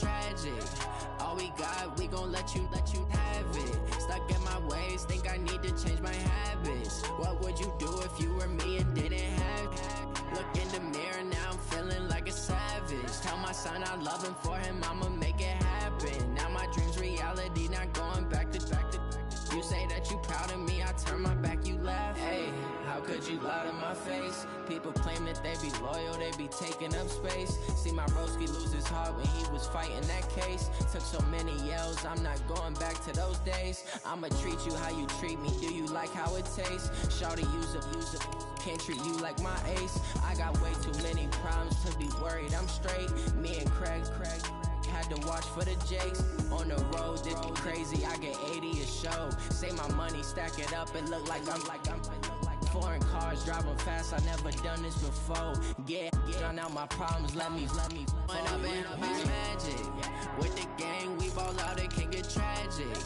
tragic. All we got, we gon' let you have it. Stuck in my ways, think I need to change my habits. What would you do if you were me and didn't have it? Look in the mirror, now I'm feeling like a savage. Tell my son I love him, for him I'ma make it happen. Now my dream's reality, not going back to. You say that you proud of me, I turn my back, you laugh. Hey, how could you lie to my face? People claim that they be loyal, they be taking up space. See my broski lose his heart when he was fighting that case. Took so many yells, I'm not going back to those days. I'ma treat you how you treat me, do you like how it tastes? Shawty, use it, can't treat you like my ace. I got way too many problems to be worried, I'm straight. Me and Craig had to watch for the Jakes. On the road, this be crazy, I get 80 a show. Say my money, stack it up, and look like I'm foreign cars, driving fast, I never done this before. Get drown out my problems, let me When up and up is magic. With the gang, we ball out, it can get tragic.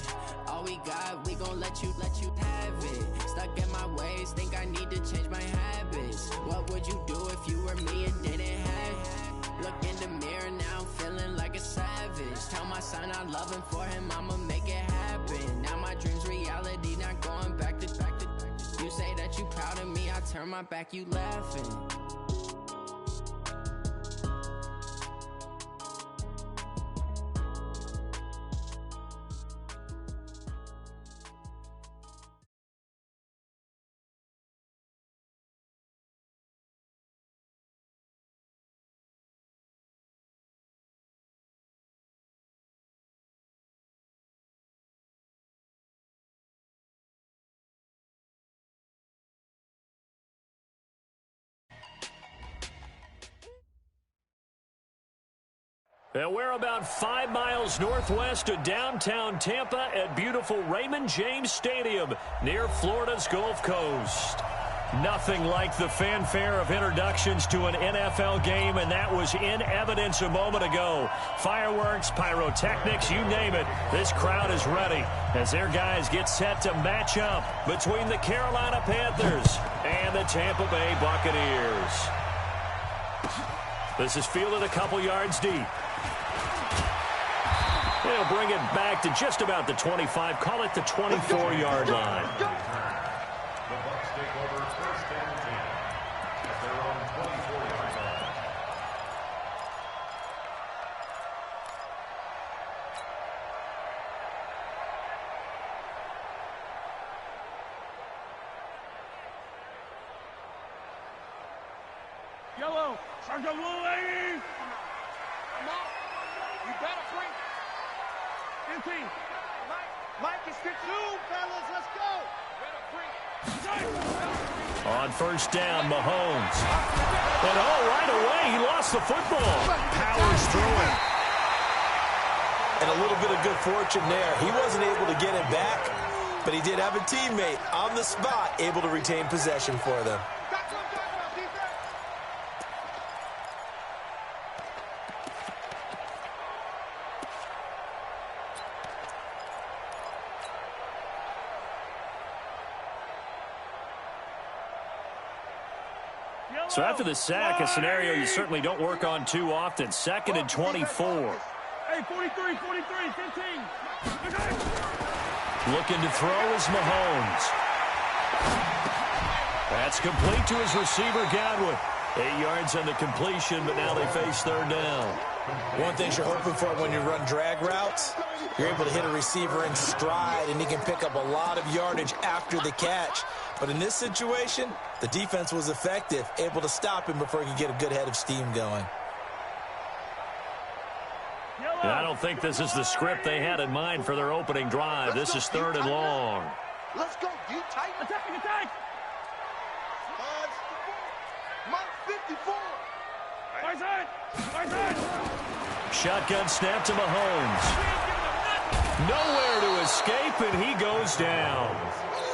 All we got, we gon' let you have it. Stuck in my ways, think I need to change my habits. What would you do if you were me and didn't have it? Look in the mirror, now I'm feeling like a savage. Tell my son I love him, for him I'ma make it happen. Now my dream's reality, not going back to. You say that you proud of me, I turn my back, you laughing. And we're about 5 miles northwest of downtown Tampa at beautiful Raymond James Stadium near Florida's Gulf Coast. Nothing like the fanfare of introductions to an NFL game, and that was in evidence a moment ago. Fireworks, pyrotechnics, you name it. This crowd is ready as their guys get set to match up between the Carolina Panthers and the Tampa Bay Buccaneers. This is fielded a couple yards deep. They'll bring it back to just about the 25, call it the 24-yard line. The Bucs take over first and 10 at their own 24-yard line. Yellow, Sergeant Blue ladies. Come on, you better bring it. 15. Mike is 52, fellas, let's go. On first down, Mahomes. And right away, he lost the football. Powers through it. And a little bit of good fortune there. He wasn't able to get it back, but he did have a teammate on the spot able to retain possession for them. So after the sack, a scenario you certainly don't work on too often. 2nd and 24. Hey, 43, 15. Looking to throw is Mahomes. That's complete to his receiver, Godwin. 8 yards on the completion, but now they face third down. One thing you're hoping for when you run drag routes, you're able to hit a receiver in stride, and he can pick up a lot of yardage after the catch. But in this situation, the defense was effective, able to stop him before he could get a good head of steam going. And I don't think this is the script they had in mind for their opening drive. This is 3rd and long. Let's go, you tight. Attack. Mark 54. Right side. Shotgun snap to Mahomes. Nowhere to escape, and he goes down.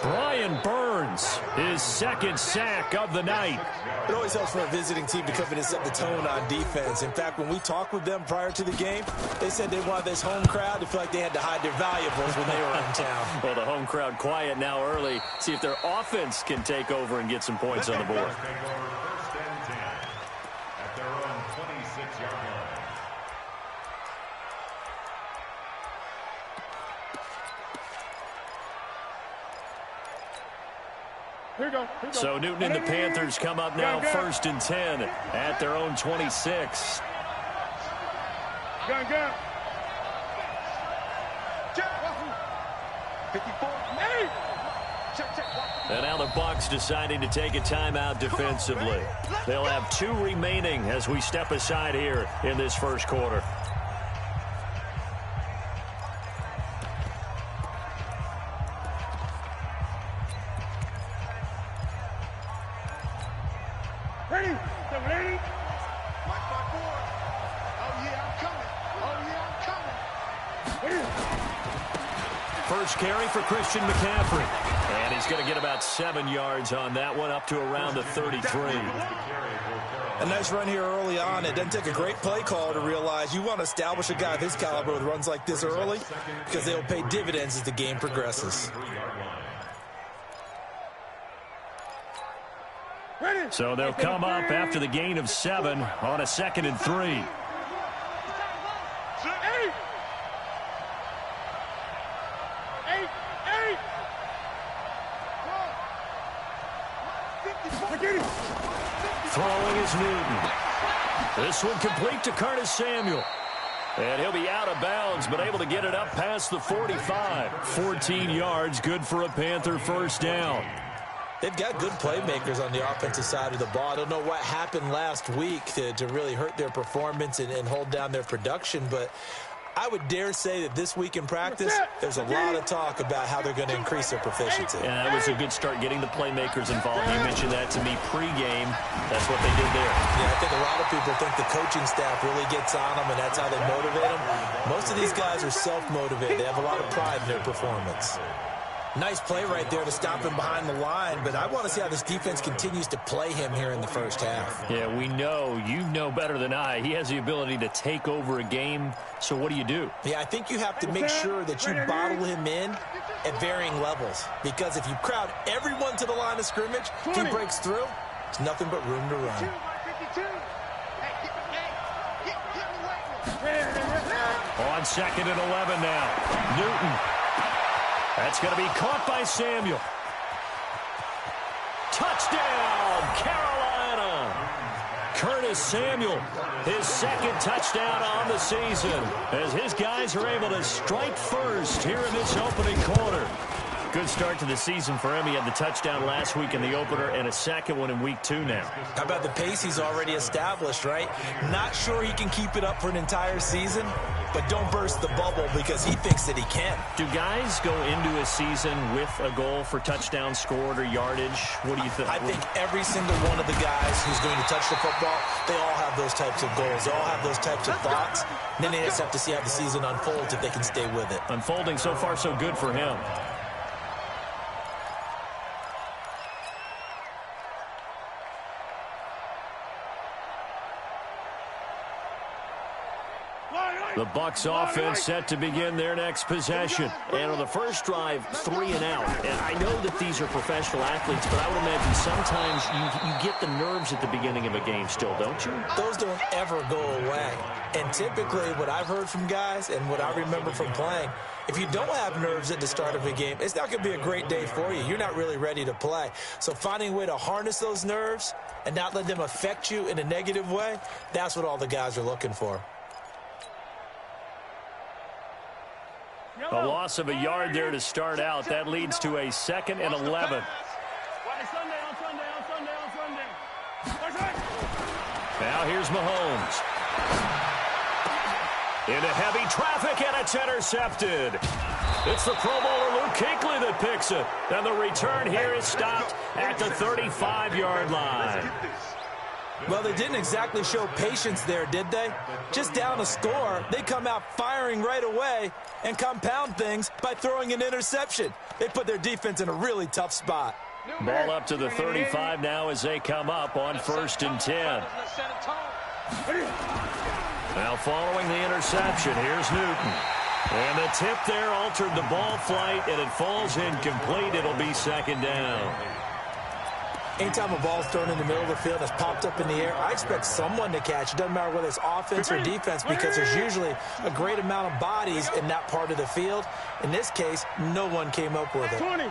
Brian Burns, his 2nd sack of the night. It always helps for a visiting team to come in and set the tone on defense. In fact, when we talked with them prior to the game, they said they wanted this home crowd to feel like they had to hide their valuables when they were in town. Well, the home crowd quiet now early. See if their offense can take over and get some points on the board. First and 10 at their own 26-yard line. So Newton and the Panthers come up now 1st and 10 at their own 26. Gun. 54. And now the Bucs deciding to take a timeout defensively. They'll have 2 remaining as we step aside here in this first quarter. Ready? Ready? Watch my board. Oh, yeah, I'm coming. First carry for Christian McCaffrey. And he's going to get about 7 yards on that one, up to around the 33. A nice run here early on. It doesn't take a great play call to realize you want to establish a guy of his caliber with runs like this early because they'll pay dividends as the game progresses. So they'll come up after the gain of 7 on a 2nd and 3. Throwing is Newton. This one complete to Curtis Samuel. And he'll be out of bounds, but able to get it up past the 45. 14 yards, good for a Panther first down. They've got good playmakers on the offensive side of the ball. I don't know what happened last week to really hurt their performance and hold down their production, but I would dare say that this week in practice, there's a lot of talk about how they're going to increase their proficiency. Yeah, that was a good start getting the playmakers involved. You mentioned that to me pregame. That's what they did there. Yeah, I think a lot of people think the coaching staff really gets on them, and that's how they motivate them. Most of these guys are self-motivated. They have a lot of pride in their performance. Nice play right there to stop him behind the line, but I want to see how this defense continues to play him here in the first half. Yeah, we know, you know better than I, he has the ability to take over a game, so what do you do? Yeah, I think you have to make sure that you bottle him in at varying levels, because if you crowd everyone to the line of scrimmage, if he breaks through, it's nothing but room to run. On 2nd and 11 now, Newton. That's going to be caught by Samuel. Touchdown, Carolina. Curtis Samuel, his 2nd touchdown on the season, as his guys are able to strike first here in this opening quarter. Good start to the season for him. He had the touchdown last week in the opener and a 2nd one in week 2 now. How about the pace he's already established, right? Not sure he can keep it up for an entire season, but don't burst the bubble because he thinks that he can. Do guys go into a season with a goal for touchdown scored or yardage? What do you think? I think every single one of the guys who's going to touch the football, they all have those types of goals. They all have those types of thoughts. And then they just have to see how the season unfolds if they can stay with it. Unfolding so far so good for him. The Bucs offense set to begin their next possession. And on the first drive, 3 and out. And I know that these are professional athletes, but I would imagine sometimes you get the nerves at the beginning of a game still, don't you? Those don't ever go away. And typically what I've heard from guys and what I remember from playing, if you don't have nerves at the start of a game, it's not going to be a great day for you. You're not really ready to play. So finding a way to harness those nerves and not let them affect you in a negative way, that's what all the guys are looking for. A loss of a yard there to start out. That leads to a 2nd and 11. Now here's Mahomes. Into heavy traffic, and it's intercepted. It's the Pro Bowler Luke Kuechly that picks it. And the return here is stopped at the 35-yard line. Well, they didn't exactly show patience there, did they? Just down a score, they come out firing right away and compound things by throwing an interception. They put their defense in a really tough spot. Ball up to the 35 now as they come up on 1st and 10. Now following the interception, here's Newton. And the tip there altered the ball flight, and it falls incomplete. It'll be 2nd down. Anytime a ball's thrown in the middle of the field that's popped up in the air, I expect someone to catch. It doesn't matter whether it's offense or defense because there's usually a great amount of bodies in that part of the field. In this case, no one came up with it. 20.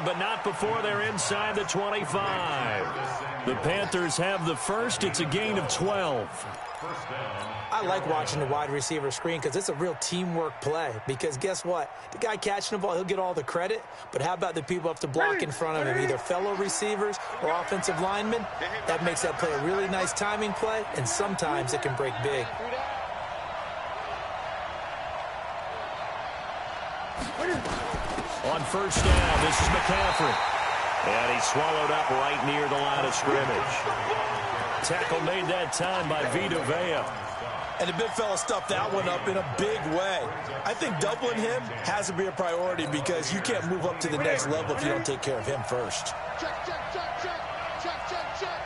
but not before they're inside the 25. The Panthers have the first. It's a gain of 12. I like watching the wide receiver screen because it's a real teamwork play. Because guess what? The guy catching the ball, he'll get all the credit. But how about the people up to block in front of him, either fellow receivers or offensive linemen? That makes that play a really nice timing play, and sometimes it can break big. On first down, this is McCaffrey. And he's swallowed up right near the line of scrimmage. Tackle made that time by Vita Vea. And the big fella stuffed that one up in a big way. I think doubling him has to be a priority because you can't move up to the next level if you don't take care of him first. Check, check, check, check. Check, check, check.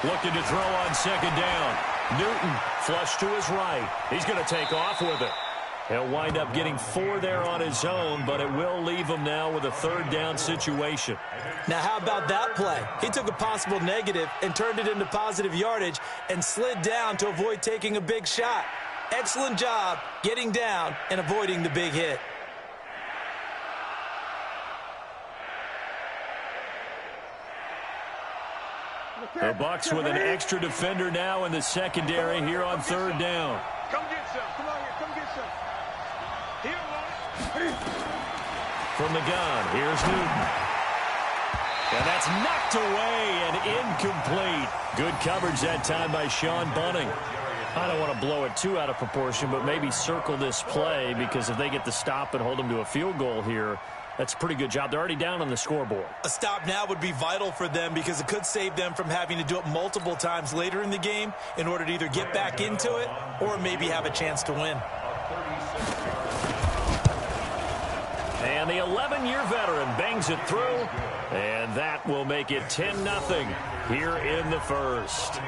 Looking to throw on second down. Newton flush to his right. He's going to take off with it. He'll wind up getting 4 there on his own, but it will leave him now with a third down situation. Now, how about that play? He took a possible negative and turned it into positive yardage and slid down to avoid taking a big shot. Excellent job getting down and avoiding the big hit. The Bucs with an extra defender now in the secondary here on third down. Come get some. Come on here. Come get some. Here, From the gun, here's Newton. And that's knocked away and incomplete. Good coverage that time by Sean Bunting. I don't want to blow it too out of proportion, but maybe circle this play because if they get the stop and hold them to a field goal here, that's a pretty good job. They're already down on the scoreboard. A stop now would be vital for them because it could save them from having to do it multiple times later in the game in order to either get back into it or maybe have a chance to win. And the 11-year veteran bangs it through, and that will make it 10-0 here in the first.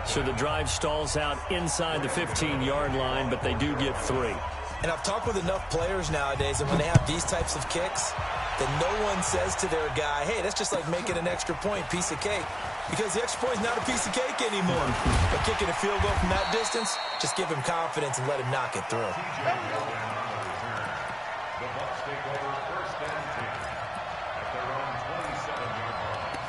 So the drive stalls out inside the 15-yard line, but they do get 3. And I've talked with enough players nowadays, and when they have these types of kicks, that no one says to their guy, hey, that's just like making an extra point, piece of cake. Because the extra point is not a piece of cake anymore. But kicking a field goal from that distance, just give him confidence and let him knock it through. The Bucs take over first and 10 at their own 27-yard line.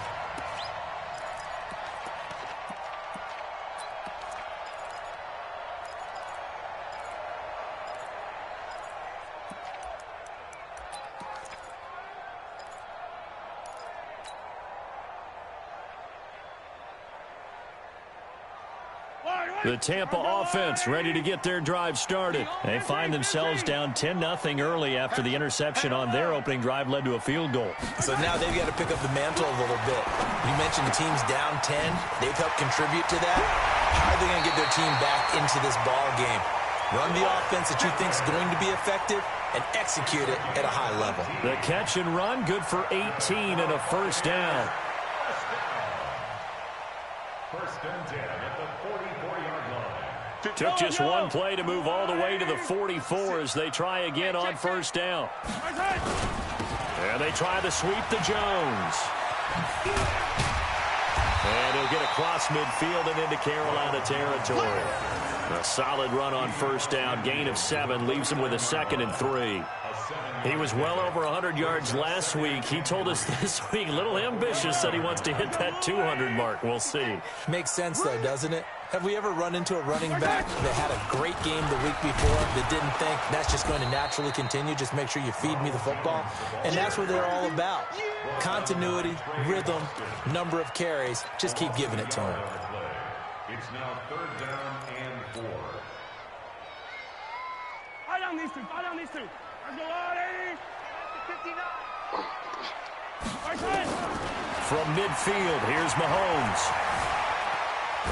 The Tampa offense ready to get their drive started. They find themselves down 10-0 early after the interception on their opening drive led to a field goal. So now they've got to pick up the mantle a little bit. You mentioned the team's down 10. They've helped contribute to that. How are they going to get their team back into this ball game? Run the offense that you think is going to be effective and execute it at a high level. The catch and run, good for 18 and a first down. First and 10 at the 44-yard line. Took just one play to move all the way to the 44 as they try again on first down. And they try to sweep to Jones. And he'll get across midfield and into Carolina territory. A solid run on first down. Gain of 7 leaves him with a 2nd and 3. He was well over 100 yards last week. He told us this week, a little ambitious, said he wants to hit that 200 mark. We'll see. Makes sense, though, doesn't it? Have we ever run into a running back that had a great game the week before that didn't think that's just going to naturally continue? Just make sure you feed me the football. And that's what they're all about. Continuity, rhythm, number of carries. Just keep giving it to them. It's now third down and 4. Fire down these two. Fire down these two. Let's go, 59. From midfield, here's Mahomes.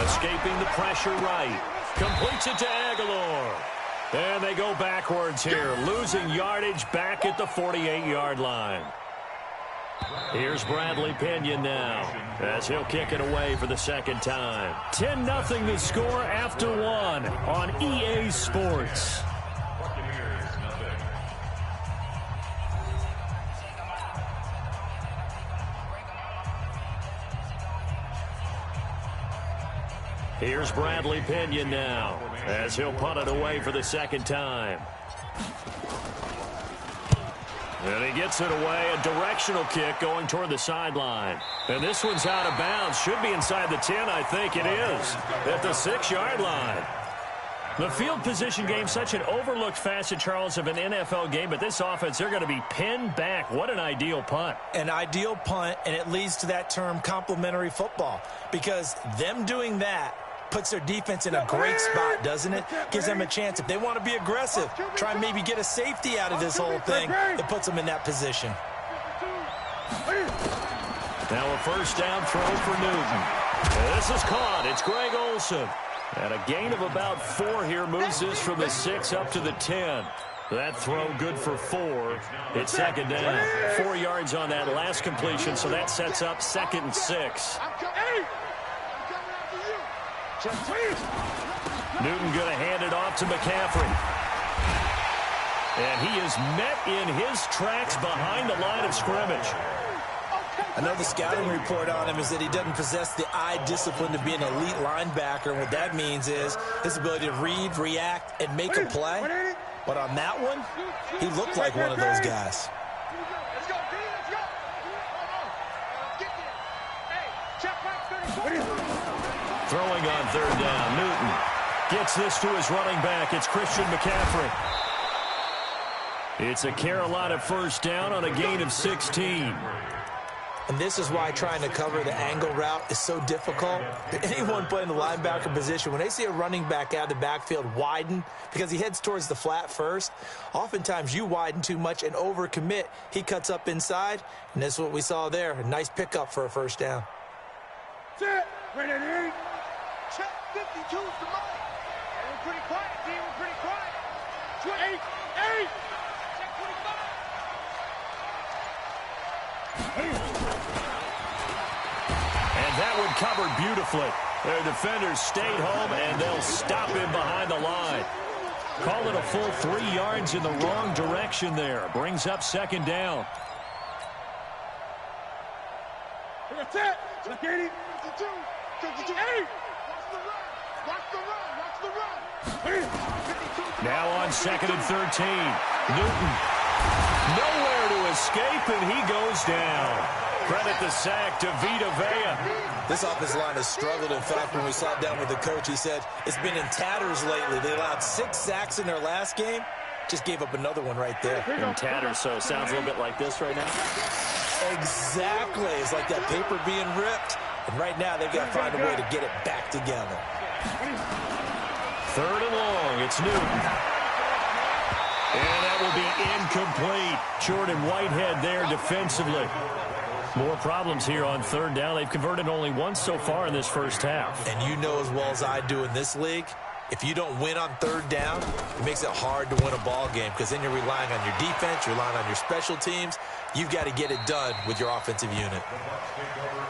Escaping the pressure right. Completes it to Aguilar. And they go backwards here, losing yardage back at the 48-yard line. Here's Bradley Pinion now as he'll kick it away for the second time. 10-0 the score after 1 on EA Sports. Here's Bradley Pinion now as he'll punt it away for the second time. And he gets it away. A directional kick going toward the sideline. And this one's out of bounds. Should be inside the 10, I think it is. At the 6-yard line. The field position game, such an overlooked facet, Charles, of an NFL game. But this offense, they're going to be pinned back. What an ideal punt. An ideal punt, and it leads to that term complementary football. Because them doing that puts their defense in a great spot, doesn't it? Gives them a chance. If they want to be aggressive, try and maybe get a safety out of this whole thing, it puts them in that position. Now a first down throw for Newton. This is caught. It's Greg Olsen. And a gain of about 4 here moves this from the 6 up to the 10. That throw good for 4. It's second down. 4 yards on that last completion, so that sets up 2nd and 6. Newton going to hand it off to McCaffrey. And he is met in his tracks behind the line of scrimmage. I know the scouting report on him is that he doesn't possess the eye discipline to be an elite linebacker. And what that means is his ability to read, react, and make a play. But on that one, he looked like one of those guys. Throwing on 3rd down, Newton gets this to his running back. It's Christian McCaffrey. It's a Carolina first down on a gain of 16. And this is why trying to cover the angle route is so difficult. Anyone playing the linebacker position, when they see a running back out of the backfield widen because he heads towards the flat first, oftentimes you widen too much and overcommit. He cuts up inside, and this is what we saw there. A nice pickup for a first down. Check 52's the money. We're pretty quiet, team. We're pretty quiet. 28. Check 25. And that one covered beautifully. Their defenders stayed home, and they'll stop him behind the line. Call it a full 3 yards in the wrong direction there. Brings up 2nd down. That's it. Check 80. 52. 52. 8. Watch the run. Now on 2nd and 13. Newton nowhere to escape, and he goes down. Credit the sack to Vita Vea. This offensive line has struggled. In fact, when we sat down with the coach, he said it's been in tatters lately. They allowed 6 sacks in their last game. Just gave up another one right there. In tatters, so it sounds a little bit like this right now. Exactly. It's like that paper being ripped. And right now, they've got to find a way to get it back together. 3rd and long. It's Newton. And that will be incomplete. Jordan Whitehead there defensively. More problems here on 3rd down. They've converted only once so far in this first half. And you know as well as I do in this league, if you don't win on 3rd down, it makes it hard to win a ball game because then you're relying on your defense, you're relying on your special teams. You've got to get it done with your offensive unit.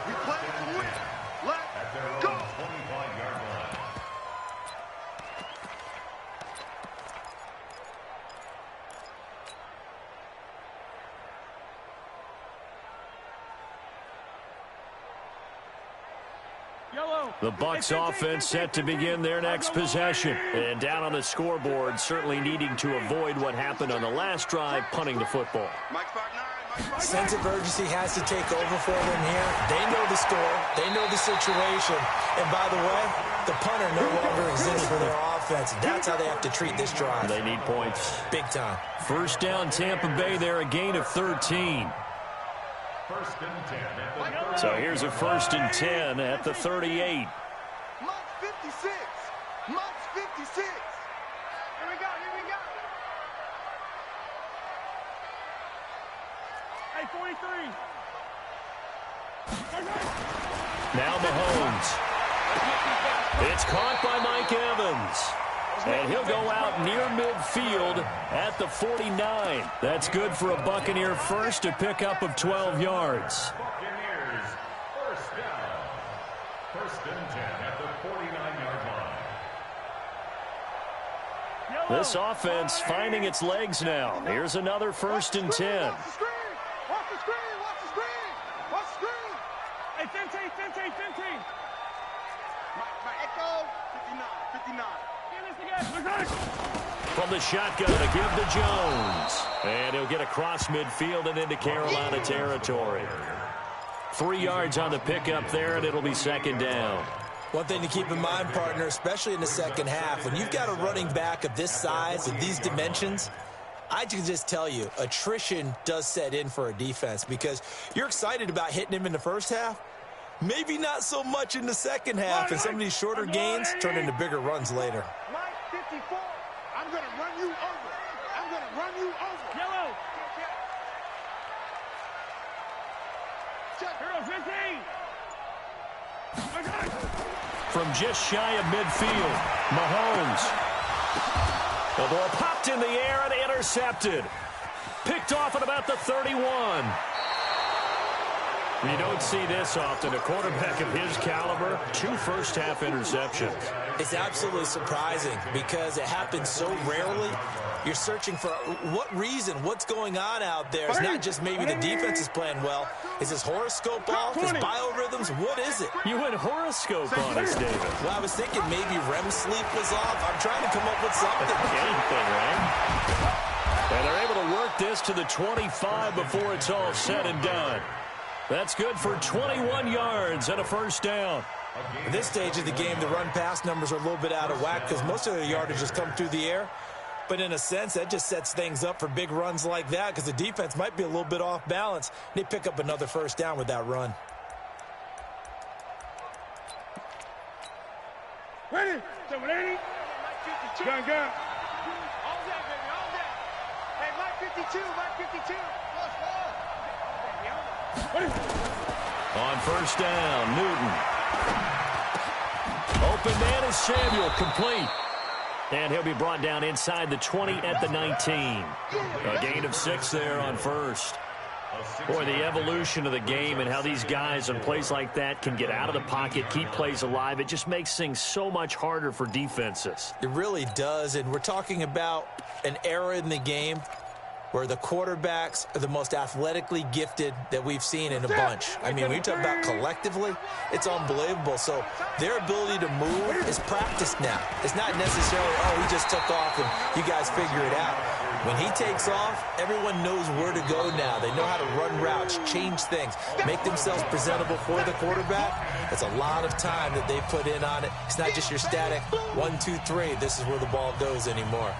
We play to win. Let's go. The Bucs offense set to begin their next possession. And down on the scoreboard, certainly needing to avoid what happened on the last drive, punting the football. Sense of urgency has to take over for them here. They know the score. They know the situation. And by the way, the punter no longer exists for their offense. That's how they have to treat this drive. They need points. Big time. First down, Tampa Bay there, a gain of 13. First and 10. So here's a 1st and 10 at the 38. Month 56. Month 56. Here we go. Hey, 43. Now Mahomes. It's caught by Mike Evans. And he'll go out near midfield at the 49. That's good for a Buccaneer first, a pickup of 12 yards. Buccaneers, first down. First and 10 at the 49-yard line. This offense finding its legs now. Here's another 1st and 10. Watch the screen. Hey, 15. My echo, 59. From the shotgun to give to Jones. And he'll get across midfield and into Carolina territory. 3 yards on the pickup there, and it'll be second down. One thing to keep in mind, partner, especially in the second half, when you've got a running back of this size, of these dimensions, I can just tell you, attrition does set in for a defense because you're excited about hitting him in the first half. Maybe not so much in the second half, and some of these shorter gains turn into bigger runs later. Mike 54, I'm going to run you over. I'm going to run you over. Yellow. Hero 15. From just shy of midfield, Mahomes. The ball popped in the air and intercepted. Picked off at about the 31. You don't see this often. A quarterback of his caliber, 2 first-half interceptions. It's absolutely surprising because it happens so rarely. You're searching for what reason, what's going on out there. It's not just maybe the defense is playing well. Is his horoscope off? His biorhythms? What is it? You went horoscope on us, David. Well, I was thinking maybe REM sleep was off. I'm trying to come up with something. Anything, right? And they're able to work this to the 25 before it's all said and done. That's good for 21 yards and a first down. At this stage of the game, the run-pass numbers are a little bit out of whack because most of the yardage has come through the air. But in a sense, that just sets things up for big runs like that because the defense might be a little bit off balance. They pick up another first down with that run. Ready? 780. Gun. All day, baby, all day. Hey, Mike 52, Mike 52. On first down, Newton. Open man is Samuel, complete. And he'll be brought down inside the 20 at the 19. A gain of 6 there on first. Boy, the evolution of the game and how these guys on plays like that can get out of the pocket, keep plays alive, it just makes things so much harder for defenses. It really does, and we're talking about an era in the game where the quarterbacks are the most athletically gifted that we've seen in a bunch. I mean, when you talk about collectively, it's unbelievable. So their ability to move is practiced now. It's not necessarily, oh, he just took off and you guys figure it out. When he takes off, everyone knows where to go now. They know how to run routes, change things, make themselves presentable for the quarterback. It's a lot of time that they put in on it. It's not just your static 1, 2, 3. This is where the ball goes anymore.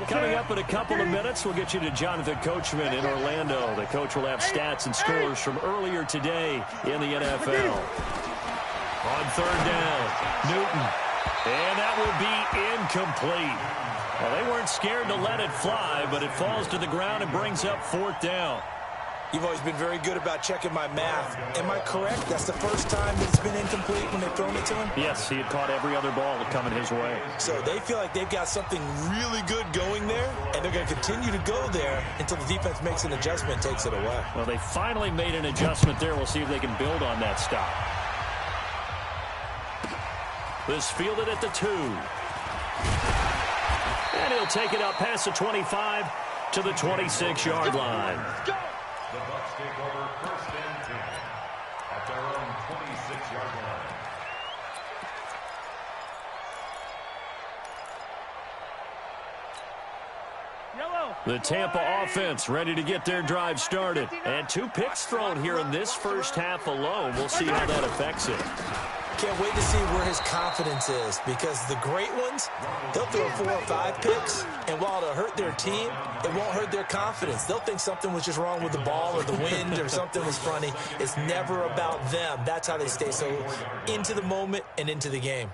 Coming up in a couple of minutes, we'll get you to Jonathan Coachman in Orlando. The coach will have stats and scores from earlier today in the NFL. On third down, Newton. And that will be incomplete. Well, they weren't scared to let it fly, but it falls to the ground and brings up fourth down. You've always been very good about checking my math. Am I correct? That's the first time that it's been incomplete when they've thrown it to him? Yes, he had caught every other ball coming his way. So they feel like they've got something really good going there, and they're going to continue to go there until the defense makes an adjustment and takes it away. Well, they finally made an adjustment there. We'll see if they can build on that stop. This fielded at the 2. And he'll take it up past the 25 to the 26-yard line. The Bucs take over first and 10 at their own 26-yard line. The Tampa offense ready to get their drive started. And 2 picks thrown here in this first half alone. We'll see how that affects it. Can't wait to see where his confidence is because the great ones, they'll throw 4 or 5 picks, and while it'll hurt their team, it won't hurt their confidence. They'll think something was just wrong with the ball or the wind or something was funny. It's never about them. That's how they stay so into the moment and into the game.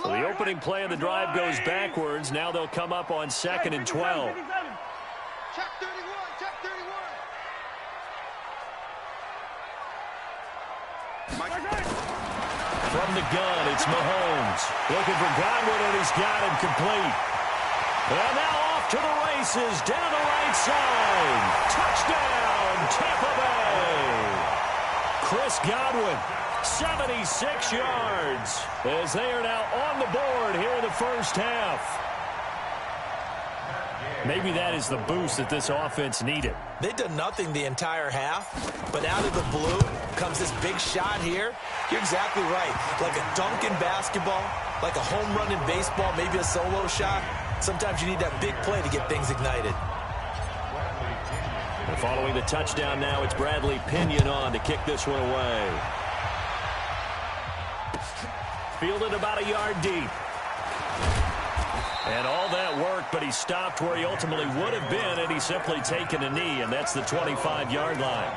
So the opening play of the drive goes backwards. Now they'll come up on 2nd and 12. Check 31, check 31. From the gun, it's Mahomes. Looking for Godwin, and he's got him complete. And now off to the races, down the right side. Touchdown, Tampa Bay. Chris Godwin, 76 yards, as they are now on the board here in the first half. Maybe that is the boost that this offense needed. They've done nothing the entire half, but out of the blue comes this big shot here. You're exactly right. Like a dunk in basketball, like a home run in baseball, maybe a solo shot. Sometimes you need that big play to get things ignited. And following the touchdown now, it's Bradley Pinion on to kick this one away. Fielded about a yard deep. And all that worked, but he stopped where he ultimately would have been, and he's simply taken a knee, and that's the 25-yard line.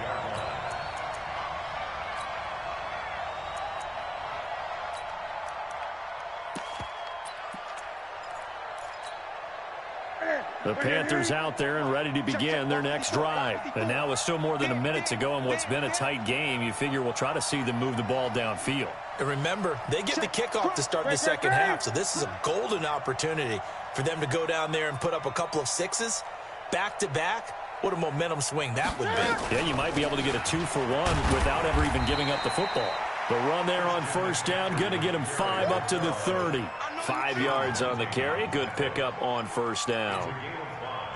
The Panthers out there and ready to begin their next drive. And now with still more than a minute to go in what's been a tight game, you figure we'll try to see them move the ball downfield. And remember, they get the kickoff to start the second half, so this is a golden opportunity for them to go down there and put up a couple of sixes back-to-back. What a momentum swing that would be. Yeah, you might be able to get a 2-for-1 without ever even giving up the football. The run there on first down, going to get him 5 up to the 30. 5 yards on the carry. Good pickup on first down.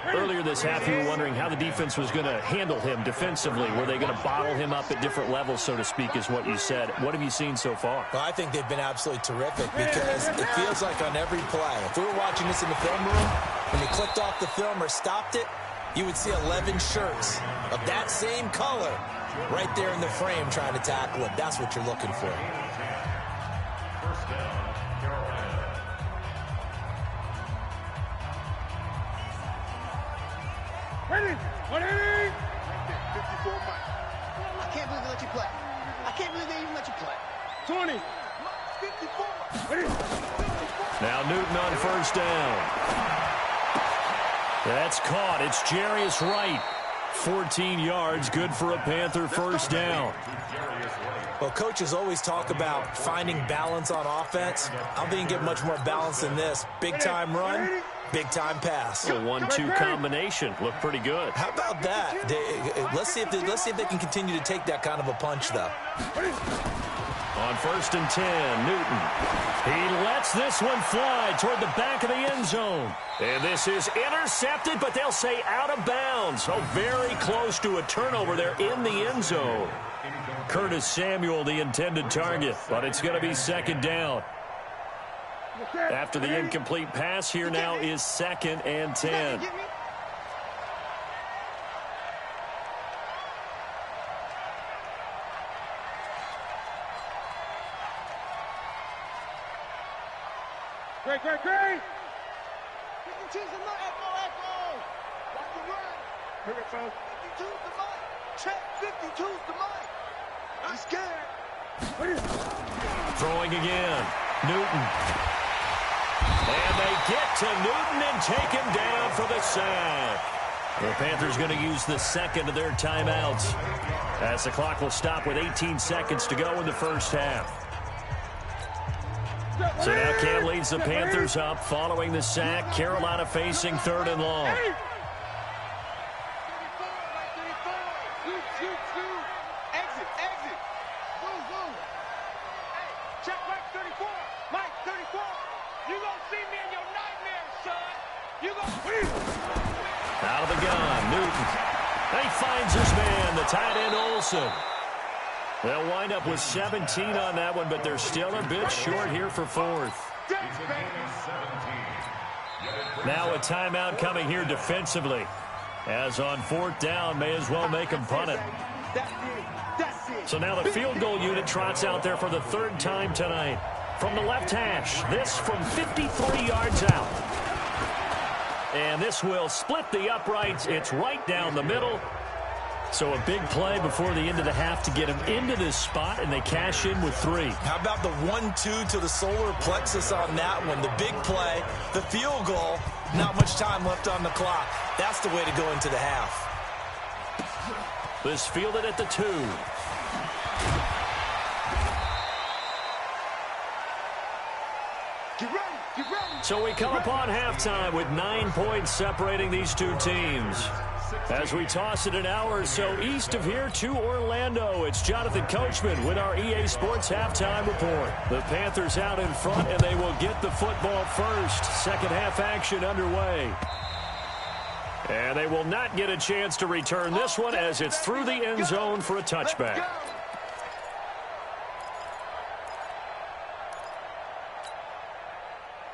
Earlier this half, you were wondering how the defense was going to handle him defensively. Were they going to bottle him up at different levels, so to speak, is what you said. What have you seen so far? Well, I think they've been absolutely terrific because it feels like on every play, if we were watching this in the film room, when you clicked off the film or stopped it, you would see 11 shirts of that same color right there in the frame trying to tackle it. That's what you're looking for. First down, Carolina. Ready? 180. 54 Mike. I can't believe they let you play. I can't believe they even let you play. 20. 54. Ready? Now Newton on first down. That's caught. It's Jarius Wright. 14 yards, good for a Panther first down. Well, coaches always talk about finding balance on offense. I don't think you can get much more balance than this. Big-time run, big-time pass. A 1-2 combination. Looked pretty good. How about that? Let's see if they can continue to take that kind of a punch, though. On first and 10, Newton. He lets this one fly toward the back of the end zone. And this is intercepted, but they'll say out of bounds. So very close to a turnover there in the end zone. Curtis Samuel, the intended target, but it's going to be second down. After the incomplete pass, here now is second and 10. Great, great, great. 52's the mic. Echo. Watch the run. Here it goes. 52's the mic. Check 52's the mic. I'm scared. Throwing again. Newton. And they get to Newton and take him down for the sack. The Panthers going to use the second of their timeouts as the clock will stop with 18 seconds to go in the first half. So now Cam leads the Panthers up following the sack. Carolina facing third and long. Exit. Move. Hey, check Mike 34. Mike 34. You gonna see me in your nightmares, son. You gonna... Out of the gun, Newton. And he finds his man, the tight end Olsen. They'll wind up with 17 on that one, but they're still a bit short here for fourth. Now a timeout coming here defensively. As on fourth down, may as well make them punt it. So now the field goal unit trots out there for the third time tonight. From the left hash, this from 53 yards out. And this will split the uprights. It's right down the middle. So a big play before the end of the half to get him into this spot, and they cash in with 3. How about the 1-2 to the solar plexus on that one? The big play, the field goal, not much time left on the clock. That's the way to go into the half. This fielded at the 2. Get ready. So we come upon halftime with 9 points separating these two teams. As we toss it an hour or so east of here to Orlando, it's Jonathan Coachman with our EA Sports Halftime Report. The Panthers out in front, and they will get the football first. Second half action underway. And they will not get a chance to return this one as it's through the end zone for a touchback.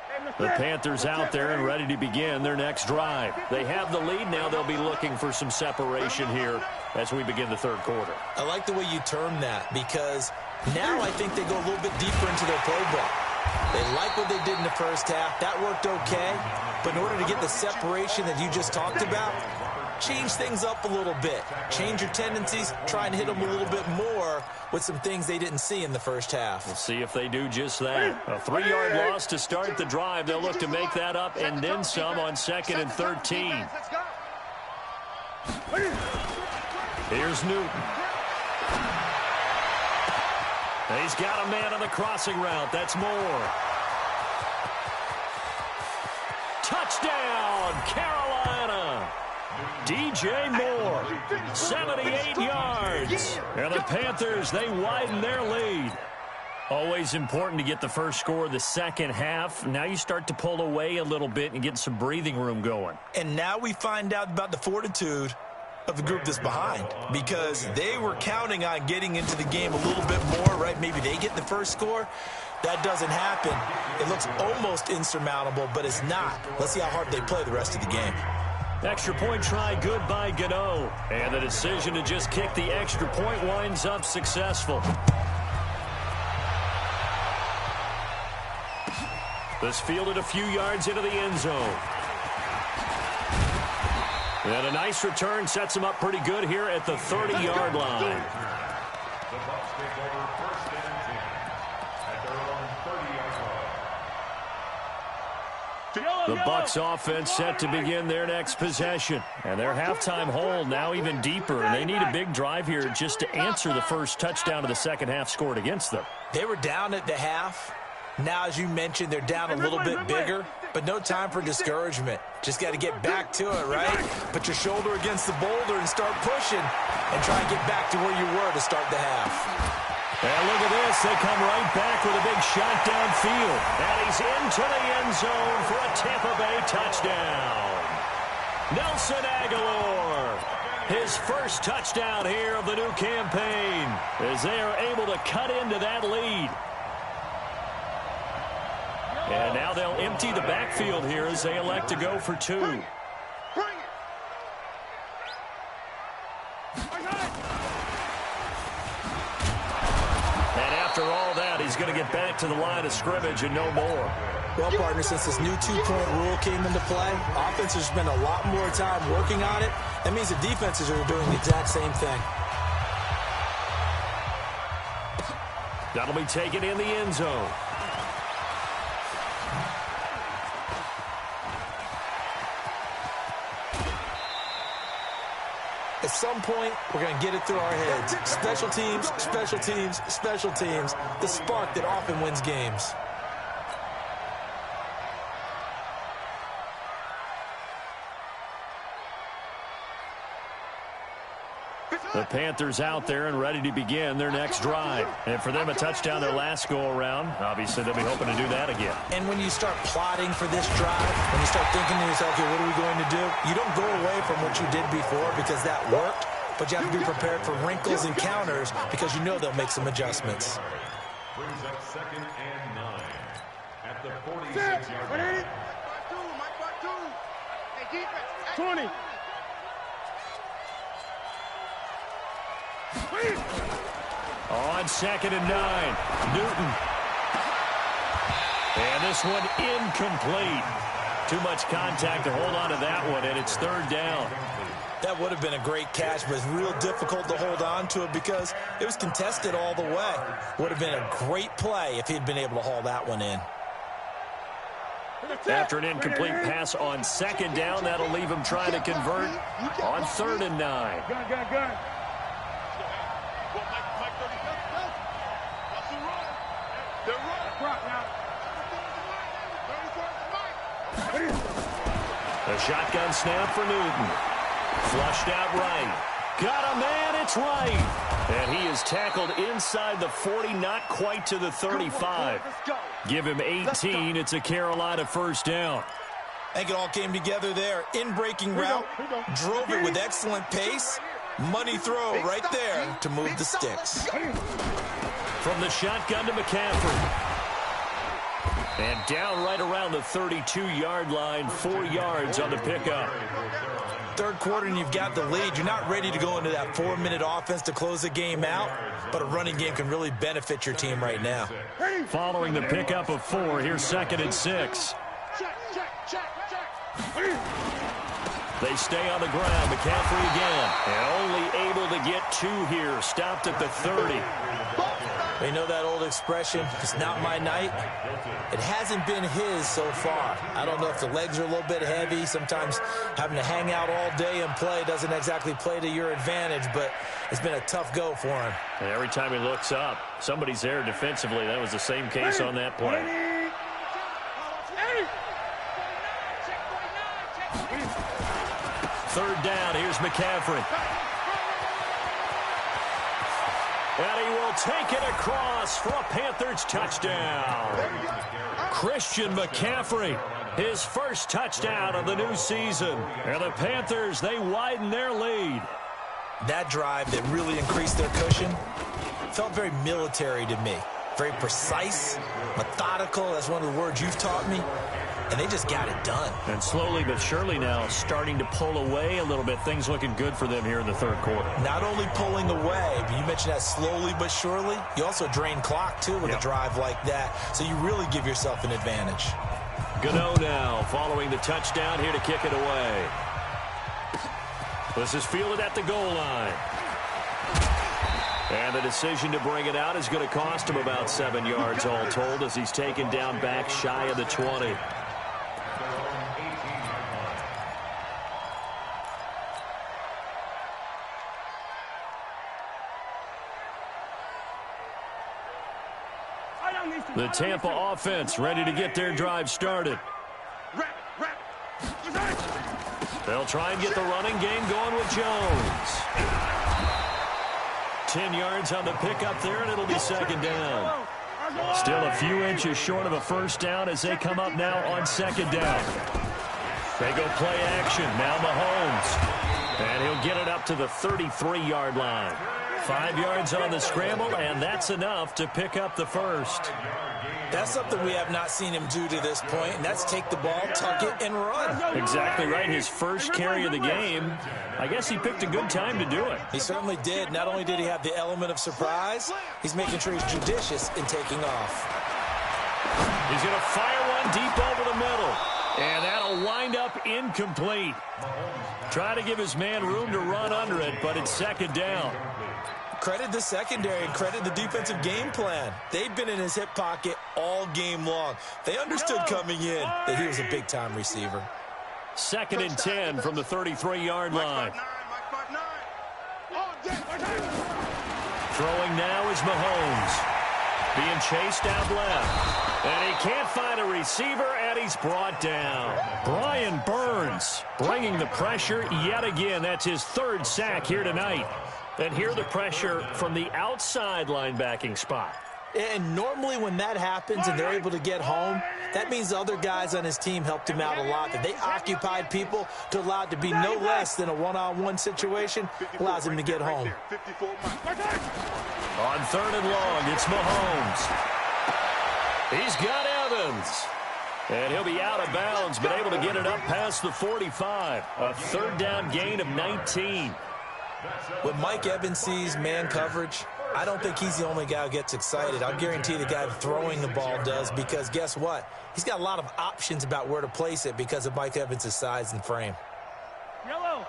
Hey, The Panthers out there and ready to begin their next drive. They have the lead now. They'll be looking for some separation here as we begin the third quarter. I like the way you term that, because now I think they go a little bit deeper into their playbook. They like what they did in the first half. That worked okay. But in order to get the separation that you just talked about, change things up a little bit. Change your tendencies. Try and hit them a little bit more with some things they didn't see in the first half. We'll see if they do just that. A 3-yard loss to start the drive. They'll look to make that up and then some on 2nd and 13. Here's Newton. He's got a man on the crossing route. That's Moore. Touchdown, Carolina. DJ Moore, 78 yards. And the Panthers, they widen their lead. Always important to get the first score of the second half. Now you start to pull away a little bit and get some breathing room going. And now we find out about the fortitude of the group that's behind, because they were counting on getting into the game a little bit more, right? Maybe they get the first score. That doesn't happen. It looks almost insurmountable, but it's not. Let's see how hard they play the rest of the game. Extra point try good by Gano. And the decision to just kick the extra point winds up successful. This fielded a few yards into the end zone. And a nice return sets him up pretty good here at the 30-yard line. The Bucs take over 1st and 10 at their own 30-yard line. The Bucs offense set to begin their next possession. And their halftime hold now even deeper. And they need a big drive here just to answer the first touchdown of the second half scored against them. They were down at the half. Now, as you mentioned, they're down a little bit bigger, but no time for discouragement. Just got to get back to it, right? Put your shoulder against the boulder and start pushing and try and get back to where you were to start the half. And look at this. They come right back with a big shot downfield. And he's into the end zone for a Tampa Bay touchdown. Nelson Aguilar, his first touchdown here of the new campaign, as they are able to cut into that lead. And now they'll empty the backfield here as they elect to go for 2. Bring it. And after all that, he's going to get back to the line of scrimmage and no more. Well, partner, since this new two-point rule came into play, offenses spend a lot more time working on it. That means the defenses are doing the exact same thing. That'll be taken in the end zone. At some point, we're going to get it through our heads. Special teams, special teams, special teams. The spark that often wins games. The Panthers out there and ready to begin their next drive. And for them, a touchdown their last go-around. Obviously, they'll be hoping to do that again. And when you start plotting for this drive, when you start thinking to yourself, okay, what are we going to do? You don't go away from what you did before because that worked, but you have to be prepared for wrinkles and counters because you know they'll make some adjustments. Brings up 2nd and 9 at the 46-yard line. 20. On 2nd and 9, Newton. And this one incomplete. Too much contact to hold on to that one, and it's 3rd down. That would have been a great catch, but it's real difficult to hold on to it because it was contested all the way. Would have been a great play if he'd been able to haul that one in. After an incomplete pass on 2nd down, that'll leave him trying to convert on 3rd and 9. Gun. The shotgun snap for Newton. Flushed out right. Got a man, it's right. And he is tackled inside the 40, not quite to the 35. Give him 18, it's a Carolina 1st down. I think it all came together there. In-breaking route, drove it with excellent pace. Money throw right there to move the sticks. From the shotgun to McCaffrey. And down right around the 32-yard line, 4 yards on the pickup. Third quarter and you've got the lead. You're not ready to go into that 4-minute offense to close the game out, but a running game can really benefit your team right now. Following the pickup of 4, here's 2nd and 6. They stay on the ground. McCaffrey again. And only able to get 2 here. Stopped at the 30. You know that old expression, it's not my night? It hasn't been his so far. I don't know if the legs are a little bit heavy. Sometimes having to hang out all day and play doesn't exactly play to your advantage, but it's been a tough go for him. And every time he looks up, somebody's there defensively. That was the same case on that play. Third down, here's McCaffrey. And he will take it across for a Panthers touchdown. Christian McCaffrey, his first touchdown of the new season. And the Panthers, they widen their lead. That drive that really increased their cushion felt very military to me. Very precise, methodical. That's one of the words you've taught me. And they just got it done. And slowly but surely now starting to pull away a little bit. Things looking good for them here in the third quarter. Not only pulling away, but you mentioned that slowly but surely. You also drain clock, too, with a drive like that. So you really give yourself an advantage. Gano now following the touchdown here to kick it away. This is fielded at the goal line. And the decision to bring it out is going to cost him about 7 yards all told as he's taken down back shy of the 20. The Tampa offense ready to get their drive started. They'll try and get the running game going with Jones. 10 yards on the pickup there, and it'll be 2nd down. Still a few inches short of a first down as they come up now on 2nd down. They go play action. Now Mahomes. And he'll get it up to the 33-yard line. 5 yards on the scramble, and that's enough to pick up the first. That's something we have not seen him do to this point, and that's take the ball, tuck it, and run. Exactly right. His first carry of the game. I guess he picked a good time to do it. He certainly did. Not only did he have the element of surprise, he's making sure he's judicious in taking off. He's going to fire one deep over the middle. And that'll wind up incomplete. Trying to give his man room to run under it, but it's 2nd down. Credit the secondary and credit the defensive game plan. They've been in his hip pocket all game long. They understood coming in that he was a big-time receiver. 2nd and 10 from the 33-yard line. Throwing now is Mahomes. Being chased out left. And he can't find a receiver, and he's brought down. Brian Burns bringing the pressure yet again. That's his 3rd sack here tonight. And here the pressure from the outside linebacking spot. And normally when that happens and they're able to get home, that means the other guys on his team helped him out a lot. That they occupied people to allow it to be no less than a one-on-one situation allows him to get home. On 3rd and long, it's Mahomes. He's got Evans. And he'll be out of bounds, but able to get it up past the 45. A 3rd down gain of 19. When Mike Evans sees man coverage, I don't think he's the only guy who gets excited. I'll guarantee the guy throwing the ball does, because guess what? He's got a lot of options about where to place it because of Mike Evans' size and frame. Yellow.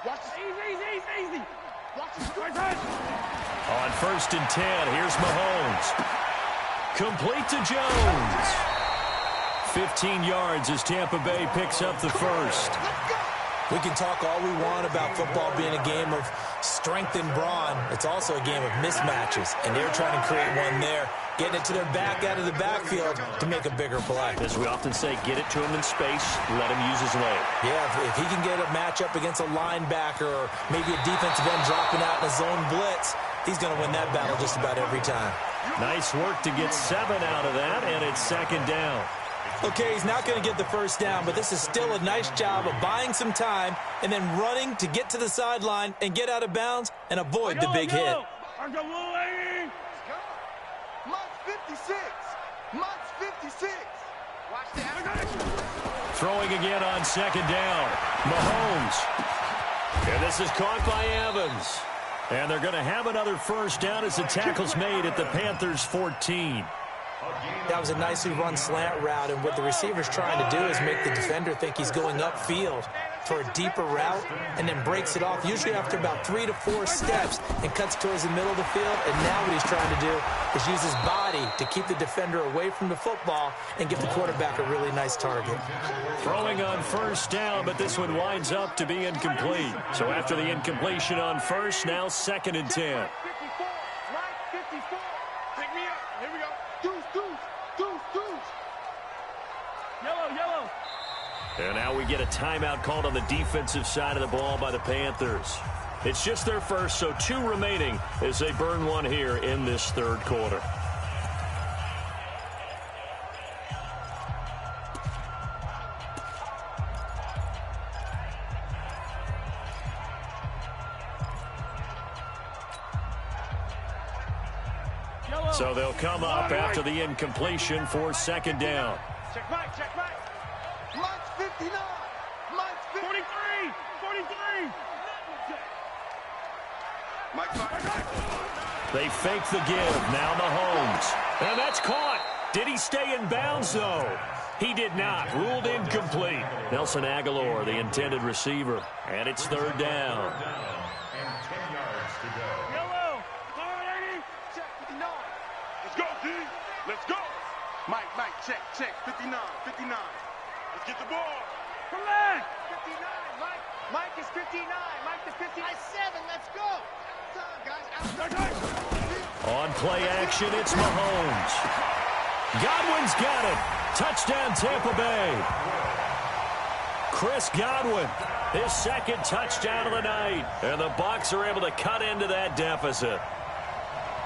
Watch this. Easy. Watch this. On 1st and 10, here's Mahomes. Complete to Jones. 15 yards as Tampa Bay picks up the first. We can talk all we want about football being a game of strength and brawn. It's also a game of mismatches, and they're trying to create one there, getting it to their back out of the backfield to make a bigger play. As we often say, get it to him in space, let him use his leg. Yeah, if he can get a matchup against a linebacker or maybe a defensive end dropping out in a zone blitz, he's going to win that battle just about every time. Nice work to get 7 out of that, and it's 2nd down. Okay, he's not going to get the first down, but this is still a nice job of buying some time and then running to get to the sideline and get out of bounds and avoid the big hit. Let's go. 56. Mike's 56. Watch that. Throwing again on second down. Mahomes. And this is caught by Evans. And they're going to have another first down as the tackle's made at the Panthers' 14. That was a nicely run slant route, and what the receiver's trying to do is make the defender think he's going upfield for a deeper route and then breaks it off, usually after about 3 to 4 steps, and cuts towards the middle of the field. And now what he's trying to do is use his body to keep the defender away from the football and give the quarterback a really nice target. Throwing on first down, but this one winds up to be incomplete. So after the incompletion on first, now 2nd and 10. 54. Mike 54. Take me up. Here we go. Deuce. Yellow. And now we get a timeout called on the defensive side of the ball by the Panthers. It's just their first, so 2 remaining as they burn one here in this third quarter. So they'll come up after the incompletion for 2nd down. Check Mike. Mike's 59. Mike's 43. Mike. They fake the give. Now Mahomes. And that's caught. Did he stay in bounds, though? He did not. Ruled incomplete. Nelson Aguilar, the intended receiver. And it's 3rd down. And 10 yards to go. Yellow. All right, 80. Check 59. Let's go, D. Let's go. Mike, check. 59. Let's get the ball. Come on. 59, Mike. Mike is 59. Mike is 59. 7. Let's go. Time, guys. On play action, it's Mahomes. Godwin's got it. Touchdown, Tampa Bay. Chris Godwin, his 2nd touchdown of the night. And the Bucs are able to cut into that deficit.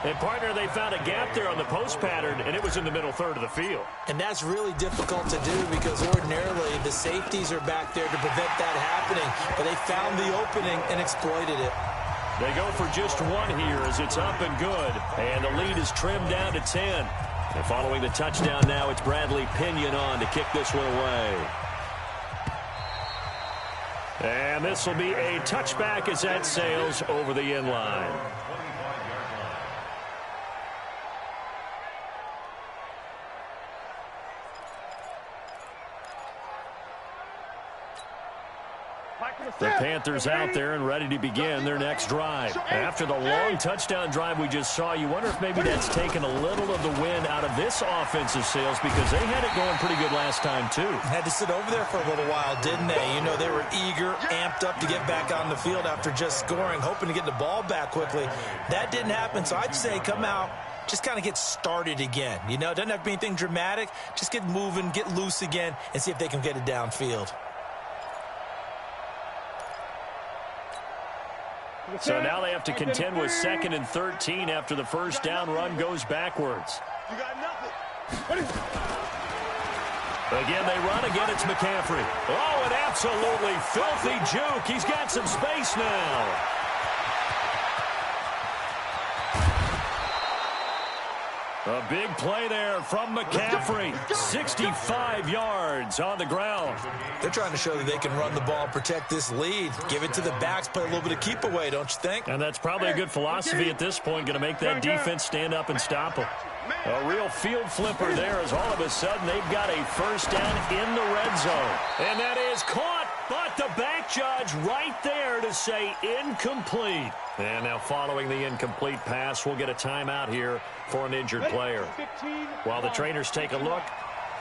And, partner, they found a gap there on the post pattern, and it was in the middle third of the field. And that's really difficult to do because ordinarily the safeties are back there to prevent that happening. But they found the opening and exploited it. They go for just 1 here as it's up and good. And the lead is trimmed down to 10. And following the touchdown now, it's Bradley Pinion on to kick this one away. And this will be a touchback as that sails over the end line. The Panthers out there and ready to begin their next drive. After the long touchdown drive we just saw, you wonder if maybe that's taken a little of the wind out of this offensive sails because they had it going pretty good last time too. Had to sit over there for a little while, didn't they? You know, they were eager, amped up to get back on the field after just scoring, hoping to get the ball back quickly. That didn't happen, so I'd say come out, just kind of get started again. You know, it doesn't have to be anything dramatic. Just get moving, get loose again, and see if they can get it downfield. So now they have to contend with 2nd and 13 after the first down run goes backwards. You got nothing. Again, they run. Again, it's McCaffrey. Oh, an absolutely filthy juke. He's got some space now. A big play there from McCaffrey. 65 yards on the ground. They're trying to show that they can run the ball, protect this lead, give it to the backs, play a little bit of keep away, don't you think? And that's probably a good philosophy at this point, going to make that defense stand up and stop them. A real field flipper there as all of a sudden they've got a first down in the red zone. And that is caught, but the back judge right there to say incomplete. And now following the incomplete pass, we'll get a timeout here for an injured player. While the trainers take a look,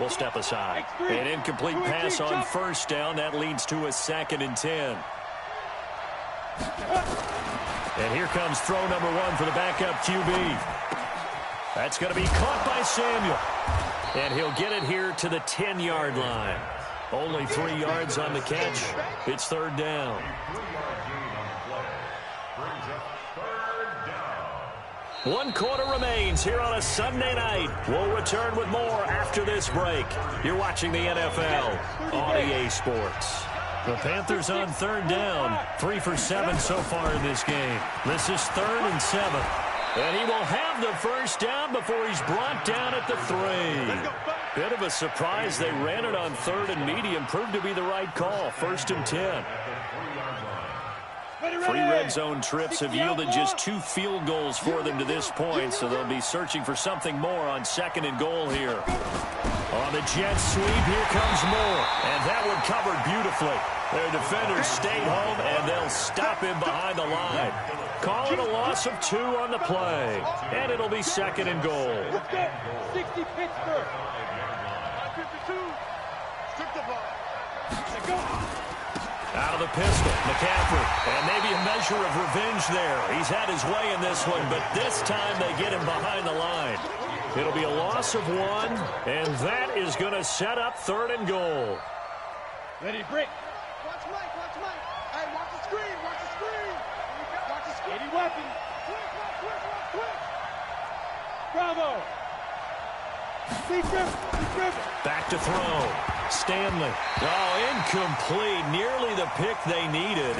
we'll step aside. An incomplete pass on first down. That leads to a 2nd and 10. And here comes throw number 1 for the backup QB. That's going to be caught by Samuel. And he'll get it here to the 10-yard line. Only 3 yards on the catch. It's 3rd down. 1 quarter remains here on a Sunday night. We'll return with more after this break. You're watching the NFL on EA Sports. The Panthers on 3rd down. 3 for 7 so far in this game. This is 3rd and 7. And he will have the first down before he's brought down at the 3. Bit of a surprise. They ran it on 3rd and medium. Proved to be the right call. 1st and 10. 3 red zone trips have yielded just 2 field goals for them to this point, so they'll be searching for something more on 2nd and goal here. On the jet sweep, here comes Moore, and that one covered beautifully. Their defenders stayed home, and they'll stop him behind the line. Call it a loss of 2 on the play, and it'll be 2nd and goal. 60 Pittsburgh. 52. Strip the ball. Go. Out of the pistol, McCaffrey, and maybe a measure of revenge there. He's had his way in this one, but this time they get him behind the line. It'll be a loss of 1, and that is going to set up 3rd and goal. Ready, break. Watch Mike, watch Mike. Hey, watch the screen, watch the screen. Watch the screen. Any weapon. Quick. Bravo. Back to throw. Stanley. Oh, incomplete. Nearly the pick they needed.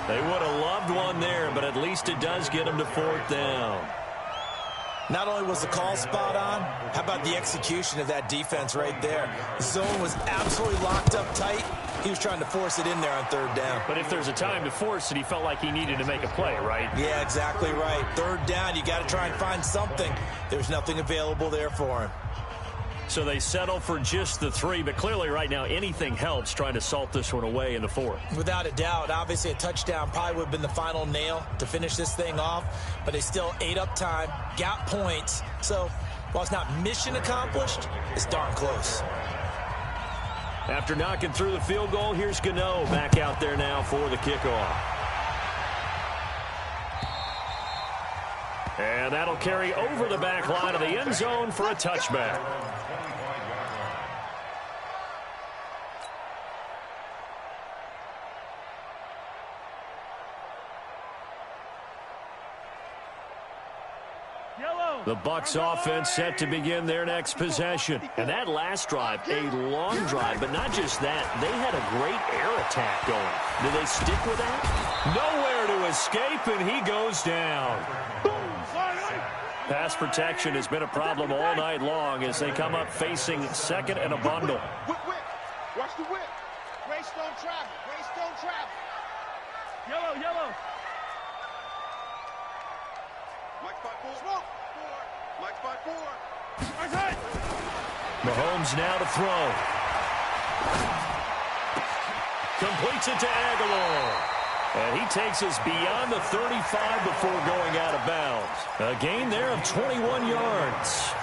They would have loved one there, but at least it does get them to 4th down. Not only was the call spot on, how about the execution of that defense right there? The zone was absolutely locked up tight. He was trying to force it in there on 3rd down. But if there's a time to force it, he felt like he needed to make a play, right? Yeah, exactly right. 3rd down, you got to try and find something. There's nothing available there for him. So they settle for just the 3, but clearly right now anything helps trying to salt this one away in the 4th. Without a doubt, obviously a touchdown probably would have been the final nail to finish this thing off, but they still ate up time, got points. So while it's not mission accomplished, it's darn close. After knocking through the field goal, here's Gano back out there now for the kickoff. And that'll carry over the back line of the end zone for a touchback. The Bucs offense set to begin their next possession. And that last drive, a long drive, but not just that. They had a great air attack going. Do they stick with that? Nowhere to escape, and he goes down. Pass protection has been a problem all night long as they come up facing 2nd and a bundle. Whip. Watch the whip. Greystone travel. Yellow. Mike 5-4. Mike 5-4. Mahomes now to throw. Completes it to Aguilar. And he takes us beyond the 35 before going out of bounds. A gain there of 21 yards.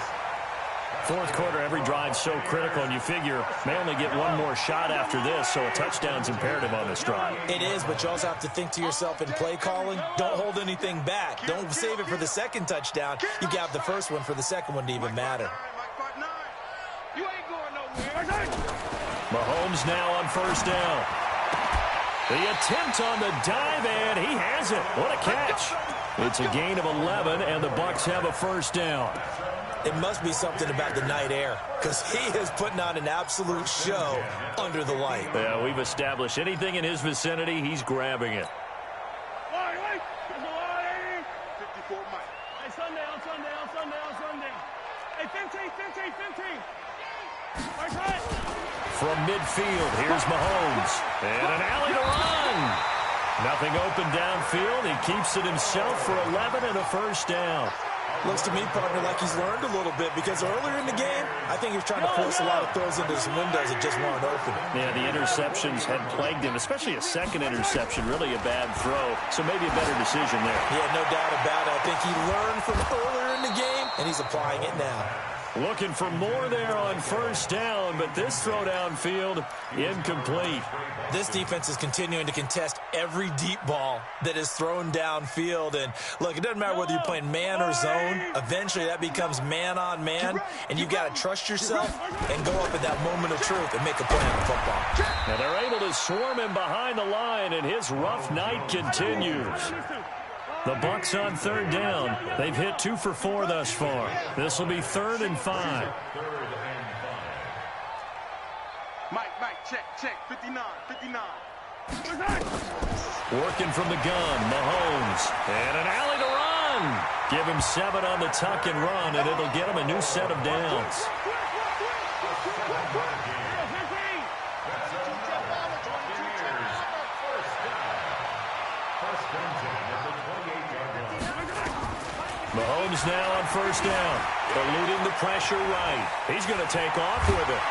4th quarter, every drive so critical, and you figure may only get one more shot after this, so a touchdown's imperative on this drive. It is, but you also have to think to yourself in play calling, don't hold anything back. Don't save it for the 2nd touchdown. You got the 1st one for the 2nd one to even matter. You ain't going nowhere. Mahomes now on 1st down. The attempt on the dive, and he has it. What a catch. It's a gain of 11, and the Bucs have a 1st down. It must be something about the night air, because he is putting on an absolute show under the light. Yeah, we've established anything in his vicinity, he's grabbing it. 54 Mike. Hey, Sunday. Hey, 15. From midfield, here's Mahomes. And an alley to run. Nothing open downfield. He keeps it himself for 11 and a 1st down. Looks to me, partner, like he's learned a little bit, because earlier in the game, I think he was trying to force a lot of throws into some windows that just weren't open. Yeah, the interceptions had plagued him, especially a 2nd interception, really a bad throw. So maybe a better decision there. Yeah, no doubt about it. I think he learned from earlier in the game, and he's applying it now. Looking for more there on 1st down, but this throw downfield, incomplete. This defense is continuing to contest every deep ball that is thrown downfield. And, look, it doesn't matter whether you're playing man or zone. Eventually, that becomes man-on-man, and you've got to trust yourself and go up at that moment of truth and make a play on the football. Now, they're able to swarm him behind the line, and his rough night continues. The Bucs on 3rd down. They've hit 2 for 4 thus far. This will be 3rd and 5. Mike, check. 59. Working from the gun, Mahomes. And an alley to run. again. Give him 7 on the tuck and run, and it'll get him a new set of downs. Mahomes now on first down, eluding the pressure right. He's going to take off with it.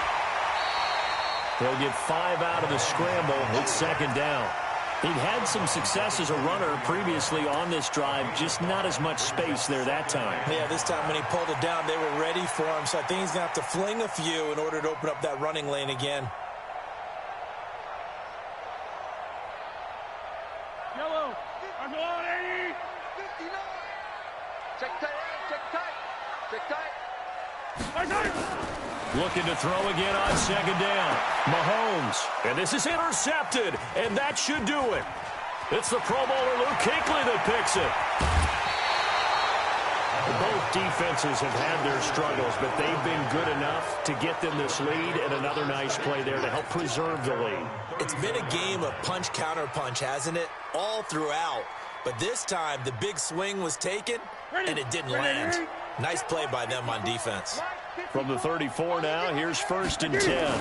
They'll get 5 out of the scramble. It's second down. He'd had some success as a runner previously on this drive, just not as much space there that time. Yeah, this time when he pulled it down, they were ready for him, so I think he's going to have to fling a few in order to open up that running lane again. Yellow. I'm on 80. 59. Check tight. Check tight. Check tight. Looking to throw again on second down. Mahomes. And this is intercepted. And that should do it. It's the Pro Bowler Luke Kuechly that picks it. Both defenses have had their struggles, but they've been good enough to get them this lead, and another nice play there to help preserve the lead. It's been a game of punch-counter-punch, hasn't it? All throughout. But this time, the big swing was taken, and it didn't land. Nice play by them on defense. From the 34 now, here's 1st and 10.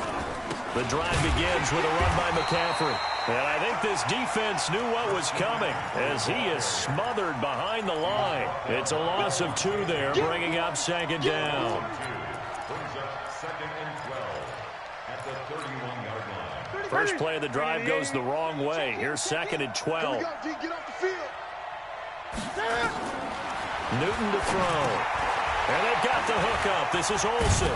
The drive begins with a run by McCaffrey. And I think this defense knew what was coming as he is smothered behind the line. It's a loss of 2 there, bringing up second down. Brings up 2nd and 12 at the 31-yard line. First play of the drive goes the wrong way. Here's 2nd and 12. Get off the field. Newton to throw. And they've got the hook up. This is Olsen.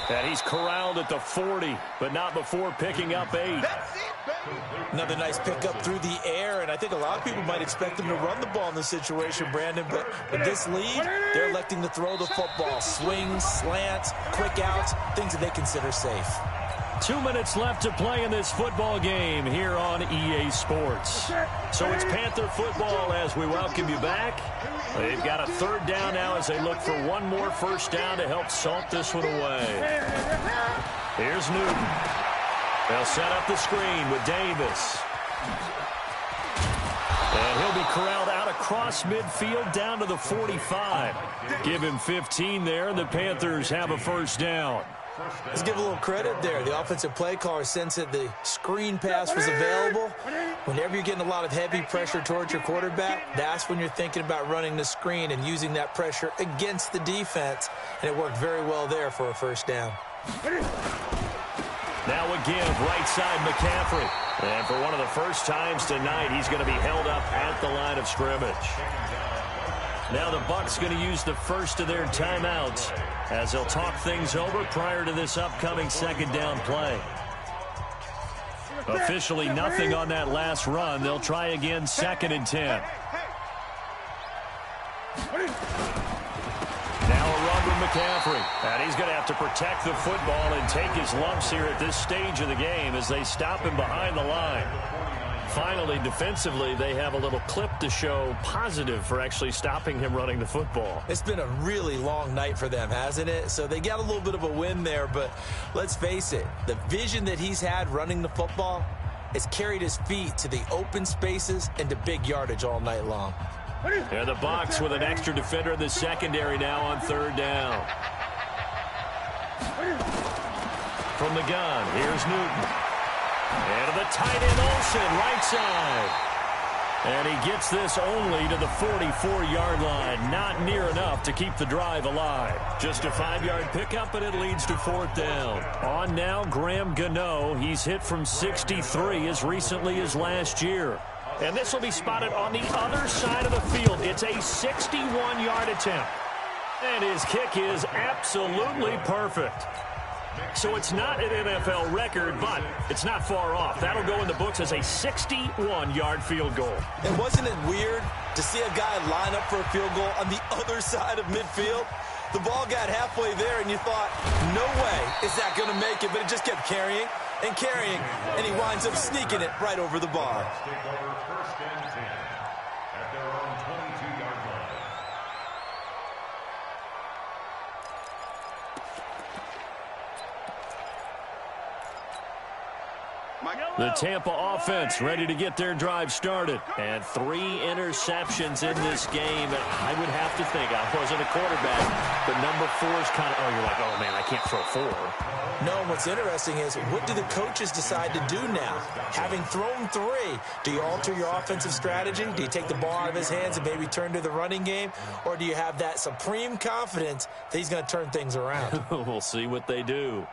And he's corralled at the 40, but not before picking up 8. That's it, baby. Another nice pickup through the air, and I think a lot of people might expect him to run the ball in this situation, Brandon, but with this lead, they're electing to throw the football. Swings, slants, quick outs, things that they consider safe. 2 minutes left to play in this football game here on EA Sports. So it's Panther football as we welcome you back. They've got a 3rd down now as they look for one more first down to help salt this one away. Here's Newton. They'll set up the screen with Davis. And he'll be corralled out across midfield down to the 45. Give him 15 there, and the Panthers have a first down. Let's give a little credit there. The offensive play caller sensed that the screen pass was available. Whenever you're getting a lot of heavy pressure towards your quarterback, that's when you're thinking about running the screen and using that pressure against the defense. And it worked very well there for a first down. Now a give, right side McCaffrey. And for one of the first times tonight, he's going to be held up at the line of scrimmage. Now the Bucs going to use the first of their timeouts as they'll talk things over prior to this upcoming second down play. Officially nothing on that last run. They'll try again 2nd and 10. Now a run with McCaffrey. And he's going to have to protect the football and take his lumps here at this stage of the game as they stop him behind the line. Finally, defensively, they have a little clip to show positive for actually stopping him running the football. It's been a really long night for them, hasn't it? So they got a little bit of a win there, but let's face it, the vision that he's had running the football has carried his feet to the open spaces and to big yardage all night long. And the Bucs with an extra defender in the secondary now on 3rd down. From the gun, here's Newton. And the tight end Olsen, right side. And he gets this only to the 44-yard line. Not near enough to keep the drive alive. Just a 5-yard pickup, and it leads to 4th down. On now, Graham Gano. He's hit from 63 as recently as last year. And this will be spotted on the other side of the field. It's a 61-yard attempt. And his kick is absolutely perfect. So it's not an NFL record, but it's not far off. That'll go in the books as a 61-yard field goal. And wasn't it weird to see a guy line up for a field goal on the other side of midfield? The ball got halfway there, and you thought, no way is that going to make it, but it just kept carrying and carrying, and he winds up sneaking it right over the bar. Take over 1st and 10 at their own 22-yard line. The Tampa offense ready to get their drive started. And 3 interceptions in this game. I would have to think, I wasn't a quarterback, but number 4 is kind of, oh, you're like, oh, man, I can't throw 4. No, what's interesting is, what do the coaches decide to do now? Having thrown 3, do you alter your offensive strategy? Do you take the ball out of his hands and maybe turn to the running game? Or do you have that supreme confidence that he's going to turn things around? We'll see what they do.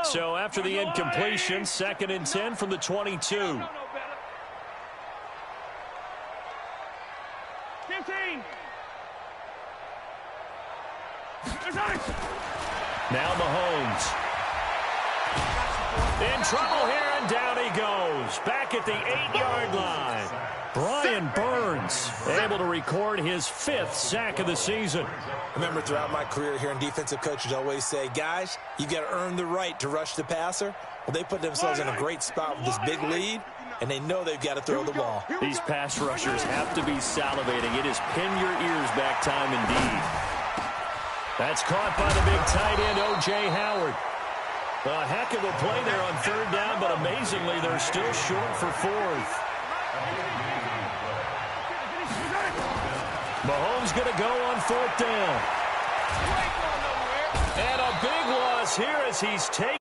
So after the incompletion, 2nd and 10 from the 22. 15. Now Mahomes. In trouble here, and down he goes. Back at the 8-yard line. Brian Burns able to record his 5th sack of the season. Remember, throughout my career here in defensive coaches always say, guys, you got to earn the right to rush the passer. Well, they put themselves in a great spot with this big lead, and they know they've got to throw the ball. These pass rushers have to be salivating. It is pin your ears back time indeed. That's caught by the big tight end, O.J. Howard. A heck of a play there on 3rd down, but amazingly, they're still short for 4th. Mahomes going to go on 4th down. And a big loss here as he's taken.